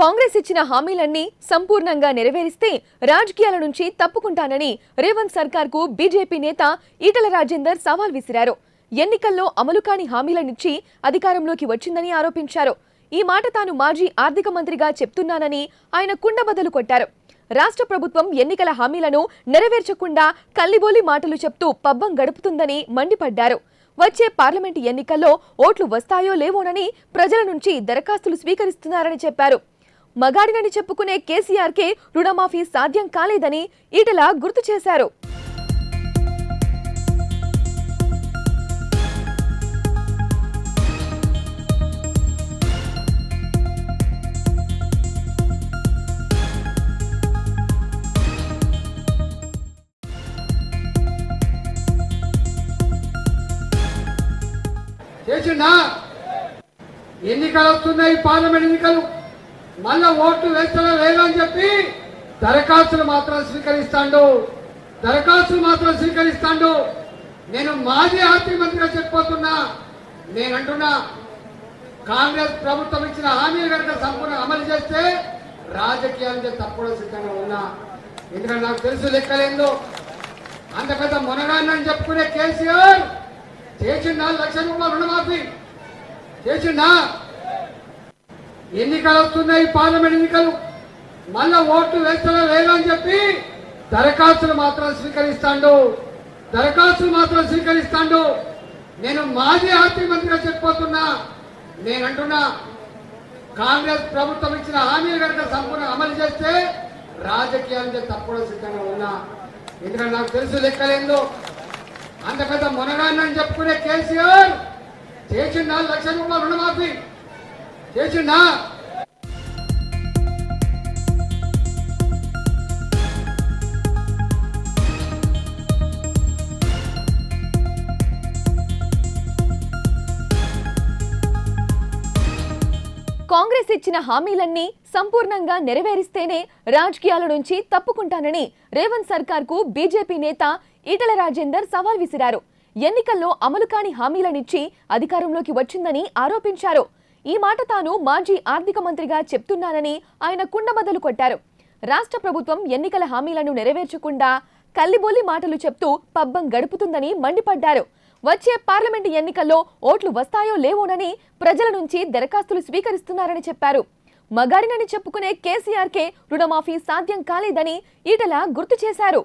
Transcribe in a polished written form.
కాంగ్రెస్ ఇచ్చిన హామీలన్నీ సంపూర్ణంగా నెరవేరిస్తే రాజకీయాల నుంచి తప్పుకుంటానని రేవంత్ సర్కార్కు బీజేపీ నేత ఈటల రాజేందర్ సవాల్ విసిరారు. ఎన్నికల్లో అమలు కాని హామీలనిచ్చి అధికారంలోకి వచ్చిందని ఆరోపించారు. ఈ మాట తాను మాజీ ఆర్థిక మంత్రిగా చెప్తున్నానని ఆయన కుండబద్దలు కొట్టారు. రాష్ట్ర ప్రభుత్వం ఎన్నికల హామీలను నెరవేర్చకుండా కల్లిబోలి మాటలు చెప్తూ పబ్బం గడుపుతుందని మండిపడ్డారు. వచ్చే పార్లమెంటు ఎన్నికల్లో ఓట్లు వస్తాయో లేవోనని ప్రజల నుంచి దరఖాస్తులు స్వీకరిస్తున్నారని చెప్పారు. మగాడినని చెప్పుకునే కేసీఆర్కే రుణమాఫీ సాధ్యం కాలేదని ఈటల గుర్తు చేశారు. ఎన్నికలు వస్తున్నాయి, పార్లమెంట్ ఎన్నికలు. మళ్ళా ఓట్లు వేస్తారో లేదో అని చెప్పి దరఖాస్తులు మాత్రం స్వీకరిస్తాండు. నేను మాజీ ఆర్థిక మంత్రిగా చెప్పబోతున్నా. నేనంటున్నా, కాంగ్రెస్ ప్రభుత్వం ఇచ్చిన హామీలు కనుక సంపూర్ణ అమలు చేస్తే రాజకీయాలు తప్పడం సిద్ధంగా ఉన్నా. ఎందుకంటే నాకు తెలుసు లెక్కలేందో. అంత పెద్ద మునగాన్ని చెప్పుకునే కేసీఆర్ చేసిండా? 1 లక్ష రూపాయలు రుణమాఫీ చేసిండా? ఎన్నికలు వస్తున్నాయి, పార్లమెంట్ ఎన్నికలు. మళ్ళా ఓట్లు వేస్తారో లేదో అని చెప్పి దరఖాస్తులు మాత్రం స్వీకరిస్తాండు. నేను మాజీ ఆర్థిక మంత్రిగా చెప్పబోతున్నా. నేనంటున్నా, కాంగ్రెస్ ప్రభుత్వం ఇచ్చిన హామీలు కనుక సంపూర్ణ అమలు చేస్తే రాజకీయాలు తప్పడం సిద్ధంగా ఉన్నా. ఎందుకంటే నాకు తెలుసు లెక్కలేందో. అంత పెద్ద మునగాన్ని చెప్పుకునే కేసీఆర్ చేసిండా? 1 లక్ష రూపాయలు రుణమాఫీ చేసిండా? కాంగ్రెస్ ఇచ్చిన హామీలన్నీ సంపూర్ణంగా నెరవేరిస్తేనే రాజకీయాల నుంచి తప్పుకుంటానని రేవంత్ సర్కార్కు బీజేపీ నేత ఈటల రాజేందర్ సవాల్ విసిరారు. ఎన్నికల్లో అమలు కాని హామీలనిచ్చి అధికారంలోకి వచ్చిందని ఆరోపించారు. ఈ మాట తాను మాజీ ఆర్థిక మంత్రిగా చెప్తున్నానని ఆయన కుండబద్దలు కొట్టారు. రాష్ట్ర ప్రభుత్వం ఎన్నికల హామీలను నెరవేర్చకుండా కల్లిబోలి మాటలు చెప్తూ పబ్బం గడుపుతుందని మండిపడ్డారు. వచ్చే పార్లమెంటు ఎన్నికల్లో ఓట్లు వస్తాయో లేవోనని ప్రజల నుంచి దరఖాస్తులు స్వీకరిస్తున్నారని చెప్పారు. మగాడినని చెప్పుకునే కేసీఆర్కే రుణమాఫీ సాధ్యం కాలేదని ఈటల గుర్తు చేశారు.